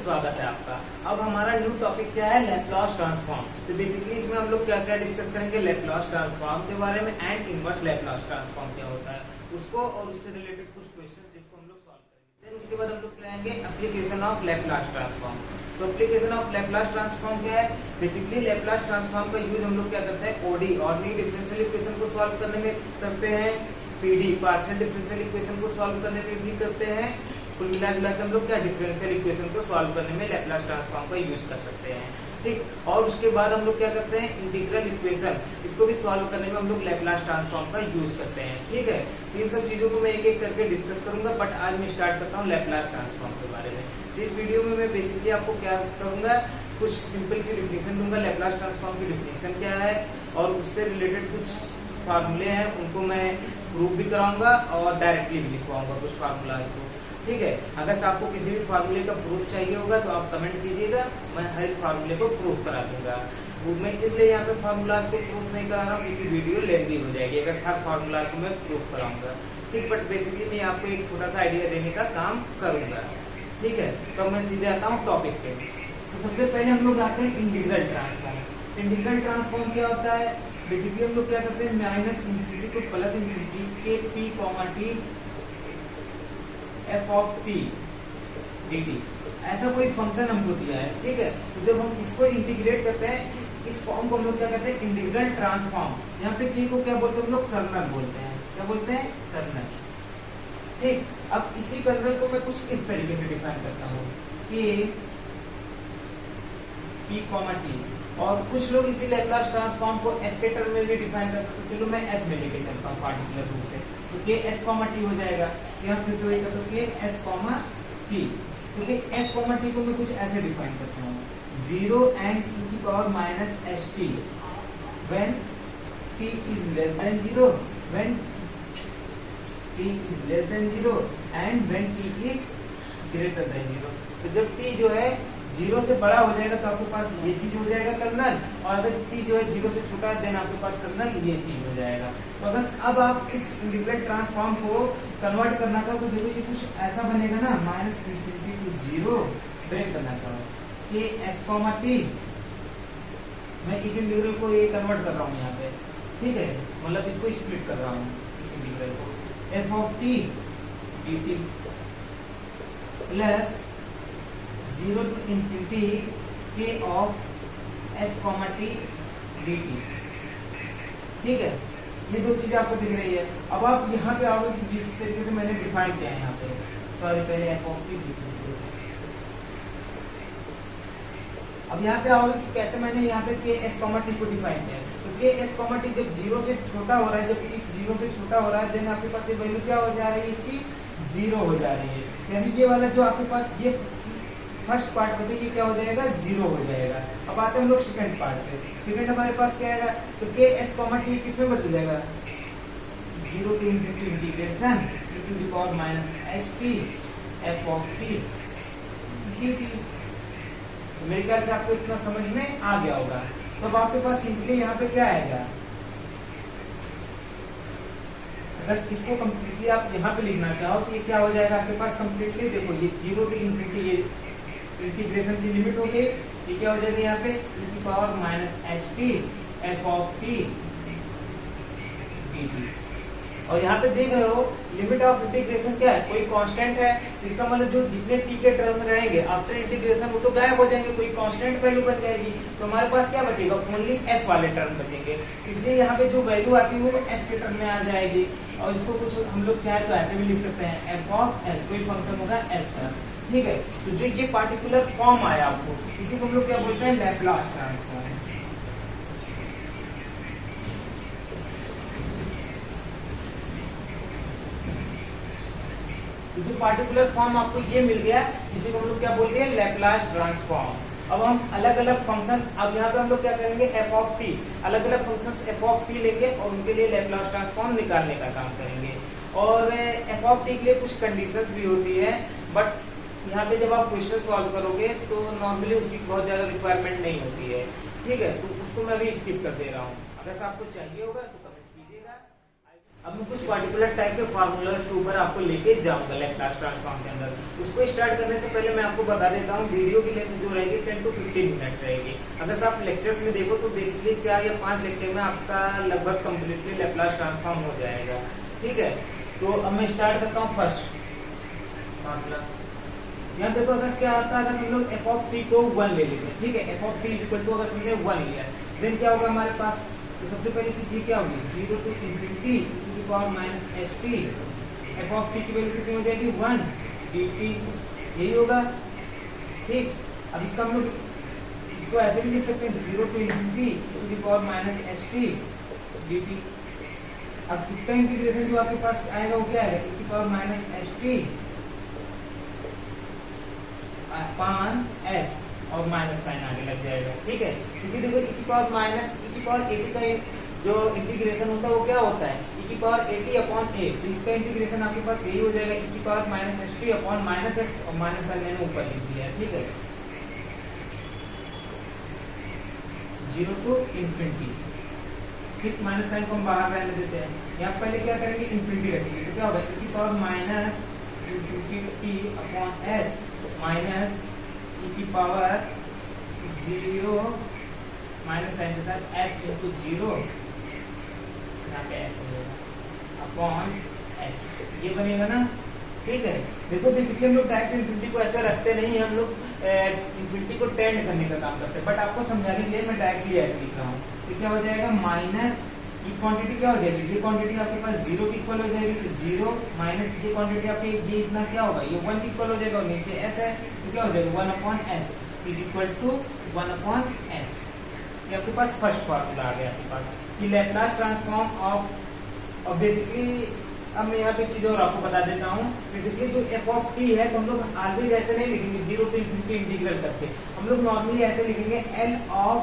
स्वागत है आपका। अब हमारा न्यू टॉपिक क्या है, लैपलॉस ट्रांसफॉर्म। तो बेसिकली इसमें हम लोग क्या क्या डिस्कस करेंगे, लैपलॉस ट्रांसफॉर्म के बारे में एंड इनवर्स लैपलॉस ट्रांसफॉर्म क्या होता है उसको, और उससे रिलेटेड कुछ क्वेश्चन जिसको हम लोग सॉल्व करेंगे। फिर उसके बाद हम लोग करेंगे एप्लीकेशन ऑफ लैपलॉस ट्रांसफॉर्म। तो एप्लीकेशन ऑफ लैपलॉस ट्रांसफॉर्म क्या है, बेसिकली लैपलॉस ट्रांसफॉर्म का यूज हम लोग क्या करते हैं, ओडी ऑर्डिनरी डिफरेंशियल इक्वेशन को सॉल्व करने में करते हैं, पीडी पार्शियल डिफरेंशियल इक्वेशन को सॉल्व करने में भी करते हैं। कुल मिला जुला के हम लोग क्या डिफरेंशियल इक्वेशन को सॉल्व करने में लैपलॉस ट्रांसफॉर्म का यूज कर सकते हैं, ठीक। और उसके बाद हम लोग क्या करते हैं, इंटीग्रल इक्वेशन, इसको भी सॉल्व करने में हम लोग लैपलॉस ट्रांसफॉर्म का यूज करते हैं, ठीक है। तो इन सब चीजों को मैं एक एक करके डिस्कस करूंगा, बट आज मैं स्टार्ट करता हूँ लैपलॉस ट्रांसफॉर्म के बारे में। इस वीडियो में मैं बेसिकली आपको क्या करूंगा, कुछ सिंपल सी डिफिनेशन दूंगा, लैपलॉस ट्रांसफॉर्म की डिफिनेशन क्या है और उससे रिलेटेड कुछ फार्मूले हैं उनको मैं प्रूव भी कराऊंगा और डायरेक्टली भी लिखवाऊंगा कुछ फार्मूलाज को, ठीक है। अगर आपको किसी भी फार्मूले का प्रूफ चाहिए होगा तो आप कमेंट कीजिएगा, मैं हर फार्मूले को प्रूफ करा दूंगा। मैं इसलिए यहाँ पे फार्मूलाज को प्रूफ नहीं करा रहा हूँ क्योंकि वीडियो लेंथी हो जाएगी अगर हर फार्मूलाज को मैं प्रूफ कराऊंगा, ठीक। बट बेसिकली मैं आपको एक छोटा सा आइडिया देने का काम करूंगा, ठीक है। तो मैं सीधे आता हूँ टॉपिक पे। तो सबसे पहले हम लोग आते हैं इंटीग्रल ट्रांसफॉर्म। इंटीग्रल ट्रांसफॉर्म क्या होता है, बेसिकली हम लोग क्या करते हैं, माइनस इंफिनिटी को प्लस इंफिनिटी के P comma T F of T D T, ऐसा कोई फंक्शन हमको दिया है, ठीक है। तो जब हम इसको इंटीग्रेट करते हैं, इस फॉर्म को हम लोग क्या करते हैं, इंटीग्रल ट्रांसफॉर्म। यहाँ पे टी को क्या बोलते हैं हम लोग, कर्नल बोलते हैं। क्या बोलते हैं, कर्नल, ठीक। अब इसी कर्नल को मैं कुछ इस तरीके से डिफाइन करता हूँ कि पी कॉमा टी, और कुछ लोग इसी लैपलॉस ट्रांसफॉर्म को एस के टर्म में भी डिफाइन करते हैं। तो चलो मैं एस में लेके चलता हूँ पार्टिकुलर रूप से, तो के एस कॉमा टी हो जाएगा। यहाँ फिर से वही करता हूँ, के एस कॉमा टी, क्योंकि एस कॉमा टी को मैं कुछ ऐसे डिफाइन करता हूँ, 0 and e की power minus S T when t is less than 0, when t is less than 0 and when t is greater than 0। तो जब t जो है 0 से बड़ा हो जाएगा तो आपके पास ये चीज हो जाएगा कर्नल, और अगर t जो है 0 से छोटा है देन आपके पास कर्नल ये चीज हो जाएगा। तो अगर अब आप इस इंटीग्रल ट्रांसफॉर्म को कन्वर्ट करना चाहो तो देखो ये कुछ ऐसा बनेगा ना, माइनस इंफिनिटी टू 0 ब्रेक करना चाहो कि एस कॉमा टी, मैं इस इंटीग्रल को ये कन्वर्ट कर रहा हूँ यहाँ पे, ठीक है, मतलब इसको स्प्लिट कर रहा हूँ इस इंटीग्रल को, F of T D T plus 0 to infinity k of s comma T D T, ठीक है। ये दो चीजें आपको दिख रही है। अब आप यहाँ पे आओगे कि जिस तरीके से मैंने डिफाइन किया है यहाँ पे, सॉरी पहले f of T D T, अब यहाँ पे आओगे कि कैसे मैंने यहाँ पे के एस कॉमा टी को डिफाइन किया है। तो के एस कॉमा टी जब 0 से छोटा हो रहा है, जब t 0 से छोटा हो रहा है, देन आपके पास ये वैल्यू क्या हो जा रही है, इसकी 0 हो जा रही है। यानी ये वाला जो आपके पास ये फर्स्ट पार्ट बचे ये क्या हो जाएगा, 0 हो जाएगा। अब आते हैं हम लोग सेकंड पार्ट पे। सेकंड हमारे पास क्या आएगा, तो के एस कॉमा टी किसमें बदल जाएगा, 0 to infinity integration e to the power minus S T F of T D T. तो मेरे ख्याल से आपको इतना समझ में आ गया होगा। तो अब आपके पास सिंपली यहाँ पे क्या आएगा, अगर इसको कम्प्लीटली आप यहाँ पे लिखना चाहो तो ये क्या हो जाएगा आपके पास कम्प्लीटली, देखो ये 0 to infinity ये इंटीग्रेशन की लिमिट हो गई, ये क्या हो जाएगा यहाँ पे e की power minus H T F of T D T. और यहाँ पे देख रहे हो लिमिट ऑफ इंटीग्रेशन क्या है, कोई कांस्टेंट है, इसका मतलब जो जितने टी के टर्म रहेंगे आफ्टर इंटीग्रेशन वो तो गायब हो जाएंगे, कोई कांस्टेंट वैल्यू बच जाएगी। तो हमारे पास क्या बचेगा, ओनली एस वाले टर्म बचेंगे, इसलिए यहाँ पे जो वैल्यू आती है वो एस के टर्म में आ जाएगी। और इसको कुछ हम लोग चाहे तो ऐसे भी लिख सकते हैं, एफ ऑफ एस, कोई फंक्शन होगा एस का, ठीक है। तो जो ये पार्टिकुलर फॉर्म आया आपको, इसी को हम लोग क्या बोलते हैं, लैपलॉस ट्रांसफॉर्म। तो जो पार्टिकुलर फॉर्म आपको ये मिल गया, इसी को हम लोग क्या बोलते हैं, लैपलॉस ट्रांसफॉर्म। अब हम अलग अलग फंक्शन, अब यहाँ पे हम लोग क्या करेंगे, एफ ऑफ टी, अलग अलग फंक्शंस एफ ऑफ टी लेंगे और उनके लिए लैपलॉस ट्रांसफॉर्म निकालने का काम करेंगे। और एफ ऑफ टी के लिए कुछ कंडीशंस भी होती है, बट यहाँ पे जब आप क्वेश्चन सॉल्व करोगे तो नॉर्मली उसकी बहुत ज्यादा रिक्वायरमेंट नहीं होती है, ठीक है। तो उसको मैं अभी स्किप कर दे रहा हूँ, अगर आपको चाहिए होगा तो कमेंट कीजिएगा। अब मैं कुछ पर्टिकुलर टाइप के फार्मूलाज के ऊपर आपको लेके जाऊंगा लैप्लास ट्रांसफॉर्म के अंदर। उसको स्टार्ट करने से पहले मैं आपको बता देता हूँ वीडियो की लेंथ जो रहेगी 10 to 15 मिनट रहेगी। अगर आप लेक्चर्स में देखो तो बेसिकली 4 या 5 लेक्चर में आपका लगभग कम्प्लीटली लैप्लास ट्रांसफॉर्म हो जाएगा। ठीक है, तो अब मैं स्टार्ट करता हूँ फर्स्ट फार्मूला। यहाँ देखो अगर क्या आता है, अगर हम लोग एफ ऑफ टी को 1 ले लेते हैं, ठीक है, F of T equal to अगर हमने 1 लिया देन क्या होगा हमारे पास, तो सबसे पहली चीज ये क्या होगी 0 to infinity e to the power minus st, F of T की वैल्यू कितनी हो जाएगी 1 dt, यही होगा। ठीक, अब इसका हम लोग इसको ऐसे भी लिख सकते हैं 0 to infinity e to the power minus st dt। अब इसका इंटीग्रेशन जो आपके पास आएगा वो क्या आएगा e to the power minus st upon s और माइनस साइन आगे लग जाएगा। ठीक है, क्योंकि देखो e की पावर माइनस e की पावर 80 का जो इंटीग्रेशन होता है वो क्या होता है e की पावर 80 अपॉन a, तो इसका इंटीग्रेशन आपके पास यही हो जाएगा e की power minus st upon minus s और माइनस साइन मैंने ऊपर लिख दिया है। ठीक है, 0 to infinity, ठीक, माइनस साइन को हम बाहर रहने देते हैं। यहाँ पहले क्या करेंगे इंफिनिटी रखेंगे, तो क्या होगा e की power minus infinity upon s minus e की पावर 0 माइनस साइन के साथ s इंटू 0, यहाँ पे s बनेगा अपॉन s, ये बनेगा ना। ठीक है, देखो बेसिकली हम लोग डायरेक्ट इंफिनिटी को ऐसे रखते नहीं, हम लोग इंफिनिटी को टेंड करने का काम करते हैं, बट आपको समझाने के लिए मैं डायरेक्टली ऐसे लिख रहा हूँ। तो क्या हो जाएगा माइनस ये क्वांटिटी क्या हो जाएगी, ये क्वांटिटी आपके पास 0 की इक्वल हो जाएगी, तो 0 माइनस ये क्वांटिटी आपकी ये इतना क्या होगा ये 1 की इक्वल हो जाएगा और नीचे s है तो क्या हो जाएगा 1 upon s is equal to 1 upon s। ये आपके पास फर्स्ट फार्मूला आ गया आपके पास कि लैप्लास ट्रांसफॉर्म ऑफ। और बेसिकली अब मैं यहाँ पे चीज और आपको बता देता हूँ, बेसिकली जो एफ ऑफ टी है तो हम लोग ऑलवेज ऐसे नहीं लिखेंगे 0 to infinity इंटीग्रल करके, हम लोग नॉर्मली ऐसे लिखेंगे L of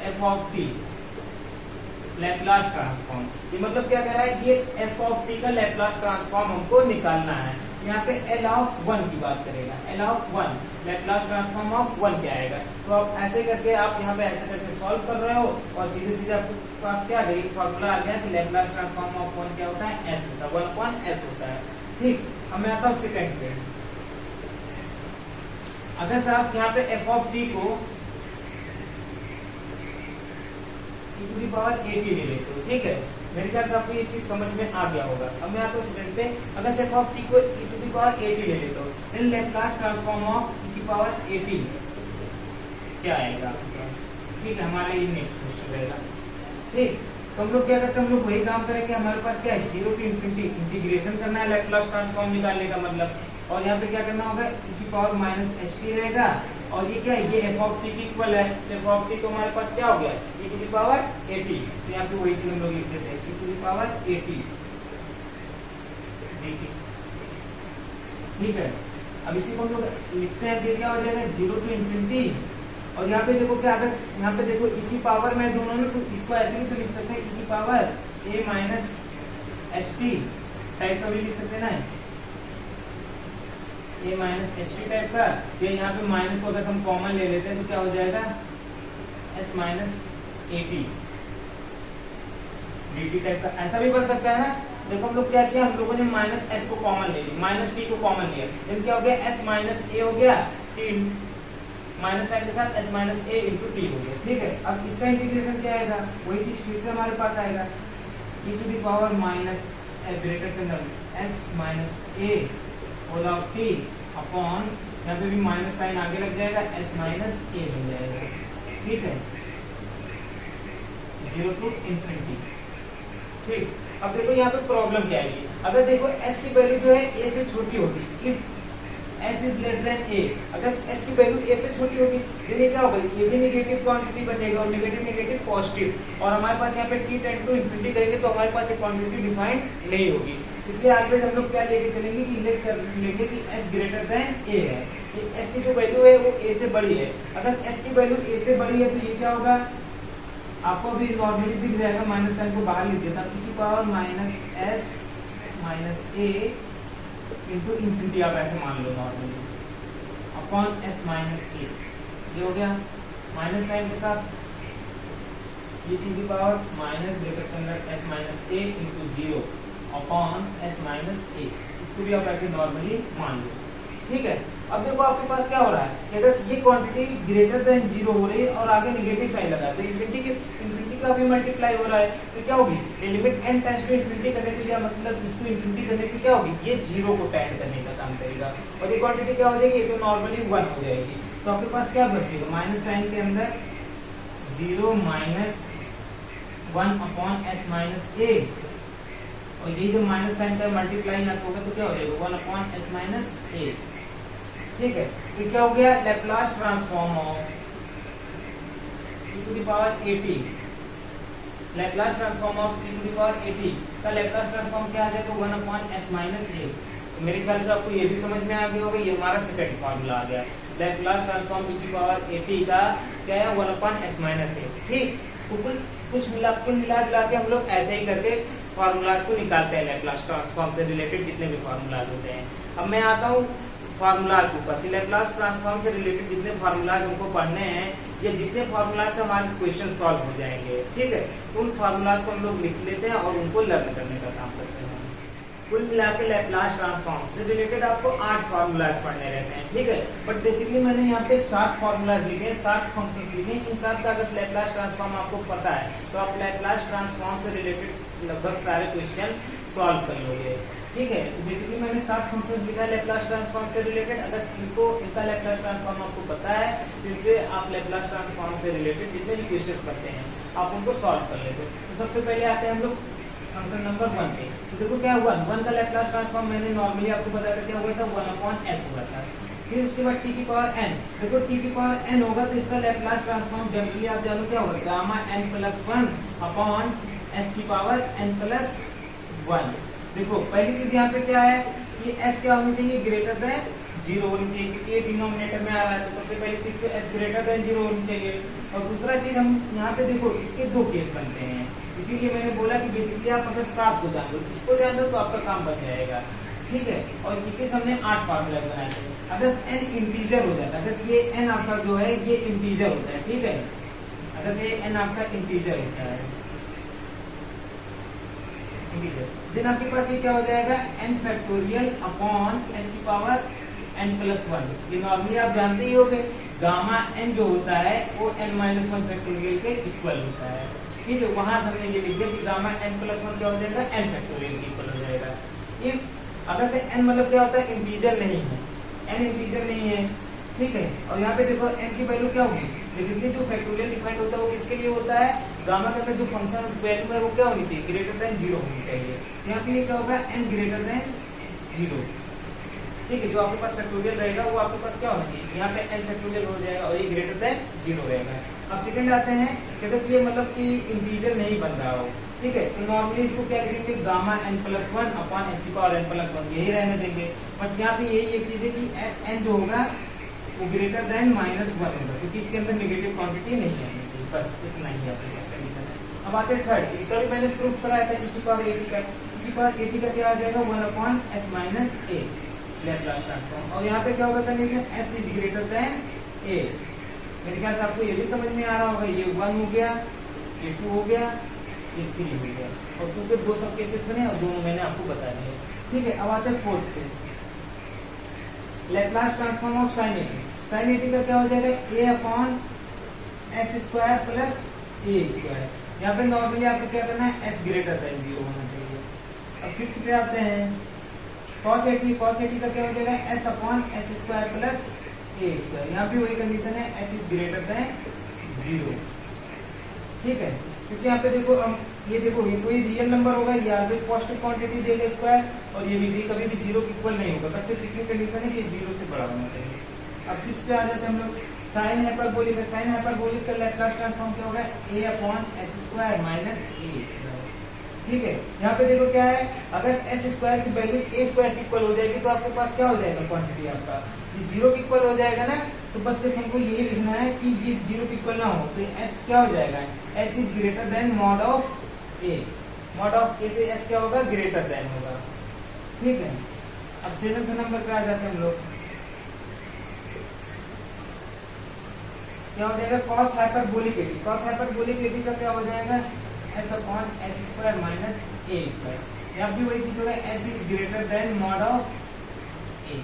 F of T Laplace transform. ये मतलब क्या कह रहा है, ये एफ ऑफ टी का लैप्लास ट्रांसफॉर्म हमको निकालना है। यहाँ पे एल ऑफ 1 की बात करेगा, L of 1 Laplace transform of 1 क्या आएगा, तो आप ऐसे करके आप यहाँ पे ऐसे करके सॉल्व कर रहे हो और सीधे सीधे आपके पास क्या आ गया फार्मूला आ गया कि लैप्लास ट्रांसफॉर्म ऑफ 1 क्या होता है s होता है, 1 अपॉन s होता है। ठीक, अब मैं आता हूँ सेकंड पे। अगर आप यहाँ पे एफ ऑफ टी को e to the power 80 ले लेते हो, ठीक है, मेरे ख्याल से आपको ये चीज समझ में आ गया होगा। अब मैं आता हूँ स्टूडेंट पे, अगर एफ ऑफ टी को e to the power 80 ले लेते हो then Laplace transform of e की पावर 80 क्या आएगा आपके पास। ठीक है, हमारा ये नेक्स्ट क्वेश्चन रहेगा। ठीक, तो हम लोग क्या करते हैं, हम लोग वही काम करेंगे, हमारे पास क्या है 0 to infinity इंटीग्रेशन करना है लैप्लास ट्रांसफॉर्म निकालने का मतलब, और यहाँ पे क्या करना होगा e की पावर माइनस st रहेगा और ये क्या है ये एफ ऑफ टी की इक्वल है, एफ ऑफ टी तो हमारे पास क्या हो गया e टू द पावर 80, तो यहाँ पे वही चीज हम लोग लिख देते हैं e to the power 80 dt। ठीक है, अब इसी को हम लोग लिखते हैं, ये क्या हो जाएगा 0 to infinity और यहाँ पे देखो क्या, अगर यहाँ पे देखो e की पावर में दोनों ने तो इसको ऐसे भी तो लिख सकते हैं e की power a minus st type का भी लिख सकते हैं ना, a माइनस st टाइप का। ये यहाँ पे माइनस को अगर हम कॉमन ले लेते हैं तो क्या हो जाएगा s माइनस 80 dt टाइप का, ऐसा भी बन सकता है ना। देखो हम लोग क्या किया, हम लोगों ने माइनस s को कॉमन ले लिया, माइनस t को कॉमन लिया, then क्या हो गया s माइनस a हो गया, t माइनस साइन के साथ s minus a into T हो गया। ठीक है, अब इसका इंटीग्रेशन क्या आएगा, वही चीज फिर से हमारे पास आएगा e to the power minus bracket के अंदर s minus a whole of T upon यहाँ पे भी माइनस साइन आगे लग जाएगा s माइनस a बन जाएगा। ठीक है, 0 to infinity। ठीक, अब देखो यहाँ पे प्रॉब्लम क्या आएगी, अगर देखो s की वैल्यू जो है a से छोटी होगी, if s is less than a, अगर s की वैल्यू a से छोटी होगी तो ये क्या होगा, ये भी नेगेटिव क्वांटिटी बनेगा और नेगेटिव नेगेटिव पॉजिटिव, और हमारे पास यहाँ पे t टेंड टू इंफिनिटी करेंगे तो हमारे पास ये क्वांटिटी डिफाइंड नहीं होगी। इसलिए ऑलवेज हम लोग क्या लेके चलेंगे कि लेट कर लेंगे कि s ग्रेटर देन a है, कि s की जो वैल्यू है वो a से बड़ी है। अगर s की वैल्यू a से बड़ी है तो ये क्या होगा, आपको भी नॉर्मली दिख जाएगा, माइनस साइन को बाहर लिख देता e की power minus s minus a into infinity, आप ऐसे मान लो normally upon s minus a, ये हो गया माइनस साइन के साथ e to the power minus bracket के अंदर s minus a into 0 upon s minus a, इसको भी आप ऐसे नॉर्मली मान लो। ठीक है, अब देखो आपके पास क्या हो रहा है कि अगर ये क्वांटिटी ग्रेटर देन 0 हो रही है और आगे नेगेटिव साइन लगा है तो इन्फिनिटी का भी मल्टीप्लाई हो रहा है, तो क्या होगी ये limit n tends to infinity करने पे, या मतलब इसको इन्फिनिटी करने पे क्या होगी, ये 0 को टेंड करने का काम करेगा और ये क्वांटिटी क्या हो जाएगी, ये तो नॉर्मली 1 हो जाएगी। तो आपके पास क्या बचेगा, माइनस साइन के अंदर 0 minus 1 upon s minus a, और ये जो माइनस साइन का मल्टीप्लाई यहाँ होगा तो क्या हो जाएगा 1 अपॉन s माइनस a। ठीक है, तो क्या हो गया, Laplace transform of e to the power at, Laplace transform of e to the power at का लैप्लास ट्रांसफॉर्म क्या आ जाएगा 1 अपॉन s माइनस a। तो मेरे ख्याल से आपको ये भी समझ में आ गया होगा, ये हमारा सेकंड फार्मूला आ गया, Laplace transform e to the power at का क्या है 1 अपॉन s माइनस a। ठीक, तो कुल मिला के हम लोग ऐसे ही करके फार्मूलाज को निकालते हैं, लैप्लास ट्रांसफॉर्म से रिलेटेड जितने भी फार्मूलाज होते हैं। अब मैं आता हूँ फार्मूलाज के ऊपर, लैप्लास ट्रांसफॉर्म से रिलेटेड जितने फार्मूलाज हमको पढ़ने हैं या जितने फार्मूलाज से हमारे क्वेश्चन सॉल्व हो जाएंगे, ठीक है, तो उन फार्मूलाज को हम लोग लिख लेते हैं और उनको लर्न करने का काम करते हैं। कुल मिला के लैप्लास ट्रांसफॉर्म से रिलेटेड आपको 8 फार्मूलाज पढ़ने रहते हैं, ठीक है, बट बेसिकली मैंने यहाँ पे 7 फार्मूलाज लिखे हैं, 7 फंक्शंस लिखे हैं। इन 7 का अगर लैप्लास ट्रांसफॉर्म आपको पता है तो आप लैप्लास ट्रांसफॉर्म से रिलेटेड लगभग सारे क्वेश्चन सॉल्व कर लोगे। ठीक है, तो बेसिकली मैंने 7 फंक्शंस लिखा है लैप्लास ट्रांसफॉर्म से रिलेटेड। अगर इनका लैप्लास ट्रांसफॉर्म आपको पता है तो इनसे आप लैप्लास ट्रांसफॉर्म से रिलेटेड जितने भी क्वेश्चंस पढ़ते हैं आप उनको सॉल्व कर लेते हो। तो सबसे पहले आते हैं हम लोग फंक्शन नंबर 1 पे। तो देखो क्या हुआ, 1 का लैप्लास ट्रांसफॉर्म मैंने नॉर्मली आपको बताया था क्या हुआ था 1 अपॉन s हुआ था। फिर उसके बाद t की पावर n, देखो t की पावर n होगा तो इसका लैप्लास ट्रांसफॉर्म जनरली आप जानो क्या होगा, gamma n plus 1 upon s की पावर n प्लस 1। देखो पहली चीज यहाँ पे क्या है कि s क्या होनी चाहिए, ग्रेटर देन 0 होनी चाहिए, क्योंकि ये डिनोमिनेटर में आ रहा है तो सबसे पहली चीज तो s ग्रेटर देन 0 होनी चाहिए। और दूसरा चीज हम यहाँ पे देखो इसके 2 केस बनते हैं, इसीलिए मैंने बोला कि बेसिकली आप अगर 7 को जान लो, इसको जान लो तो आपका काम बन जाएगा। ठीक है, और इसी से हमने 8 फार्मूला बनाए थे। अगर n इंटीजर हो जाता है, अगर ये n आपका जो है ये इंटीजर होता है, ठीक है, अगर ये n आपका इंटीजर होता है, देन आपके पास ये क्या हो जाएगा n फैक्टोरियल अपॉन s की पावर n प्लस 1। ये नॉर्मली आप जानते ही होंगे, गामा n जो होता है वो n माइनस 1 फैक्टोरियल के इक्वल होता है। ठीक है, वहां से हमने ये लिख दिया कि गामा n प्लस 1 क्या हो जाएगा n फैक्टोरियल के इक्वल हो जाएगा। इफ अगर से n मतलब क्या होता है इंटीजर नहीं है, n इंटीजर नहीं है, ठीक है, और यहाँ पे देखो n की वैल्यू क्या होगी, बेसिकली जो फैक्टोरियल डिफाइंड होता है वो किसके लिए होता है, गामा के अंदर जो फंक्शन वैल्यू है वो क्या होनी चाहिए, ग्रेटर देन 0 होनी चाहिए। यहाँ पे ये क्या होगा n ग्रेटर देन 0। ठीक है, जो आपके पास फैक्टोरियल रहेगा वो आपके पास क्या होना चाहिए, यहाँ पे n फैक्टोरियल हो जाएगा और ये ग्रेटर देन 0 रहेगा। अब सेकंड आते हैं कि अगर ये मतलब कि इंटीजर नहीं बन रहा हो, ठीक है, तो नॉर्मली इसको क्या लिखेंगे gamma n plus 1 upon s की पावर n प्लस 1 यही रहने देंगे। बट यहाँ पे यही एक चीज है कि n जो होगा वो ग्रेटर देन -1 होगा, क्योंकि इसके अंदर नेगेटिव क्वांटिटी नहीं है, बस इतना ही आपके पास कंडीशन है। अब आते हैं थर्ड, इसका भी मैंने प्रूफ कराया था e की पावर at का। e की पावर at का क्या आ जाएगा 1 upon s minus a Laplace transform. और यहाँ पे क्या होगा condition s is greater than a। मेरे ख्याल से आपको ये भी समझ में आ रहा होगा, ये 1 हो गया, ये 2 हो गया, ये 3 हो गया, और 2 के 2 सब केसेस बने और दोनों मैंने आपको बता दिए। ठीक है, अब आते हैं फोर्थ पे, Laplace transform of sine at। Sine at का क्या हो जाएगा a upon s square plus a square. यहाँ पे नॉर्मली आपको क्या करना है s ग्रेटर देन 0 होना चाहिए। अब फिफ्थ पे आते हैं cos at। cos at का क्या हो जाएगा s upon s square plus a square. यहाँ भी वही कंडीशन है s इज ग्रेटर देन 0। ठीक है, क्योंकि यहाँ पे देखो हम ये देखो ये कोई रियल नंबर होगा, ये ऑलवेज पॉजिटिव क्वांटिटी देगा स्क्वायर, और ये भी कभी भी 0 के इक्वल नहीं होगा, बस सिर्फ इतनी कंडीशन है कि 0 से बड़ा होना चाहिए। अब 6 पे आ जाते हैं हम लोग, साइन हाइपरबोलिक। साइन हाइपरबोलिक का लैप्लास ट्रांसफॉर्म क्या होगा a upon s square minus a square. ठीक है, यहाँ पे देखो क्या है, अगर s स्क्वायर की वैल्यू a स्क्वायर की इक्वल हो जाएगी तो आपके पास क्या हो जाएगा क्वांटिटी आपका, ये 0 की इक्वल हो जाएगा ना, तो बस सिर्फ हमको यही लिखना है कि ये 0 की इक्वल ना हो, तो s क्या हो जाएगा s is greater than mod of a। Mod of a से s क्या होगा ग्रेटर देन होगा। ठीक है, अब 7th नंबर पे आ जाते हैं हम लोग, क्या हो जाएगा cos हाइपरबोलिक 80। cos हाइपरबोलिक 80 का क्या हो जाएगा s upon s square minus a square. यहाँ भी वही चीज होगा s is greater than mod of a।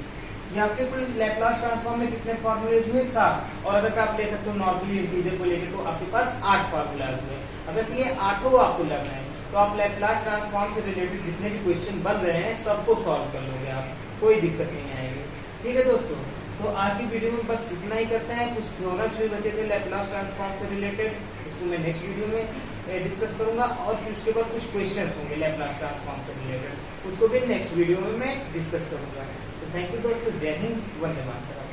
ये आपके कुल लैप्लास ट्रांसफॉर्म में कितने फॉर्मूलेज हुए 7, और अगर आप ले सकते हो नॉर्मली इंटीजर को लेके तो आपके पास 8 फार्मूला हुए। अगर ये 8 आपको लगना है तो आप लैप्लास ट्रांसफॉर्म से रिलेटेड जितने भी क्वेश्चन बन रहे हैं सबको सॉल्व कर लोगे आप, कोई दिक्कत नहीं आएगी। ठीक है दोस्तों, तो आज की वीडियो में बस इतना ही करते हैं। कुछ थ्योरम्स भी बचे थे लैप्लास ट्रांसफॉर्म से रिलेटेड, उसको मैं नेक्स्ट वीडियो में डिस्कस करूंगा, और फिर उसके बाद कुछ क्वेश्चंस होंगे लैप्लास ट्रांसफॉर्म से रिलेटेड, उसको भी नेक्स्ट वीडियो में मैं डिस्कस करूंगा। तो थैंक यू दोस्तों, जय हिंद, वंदे मातरम।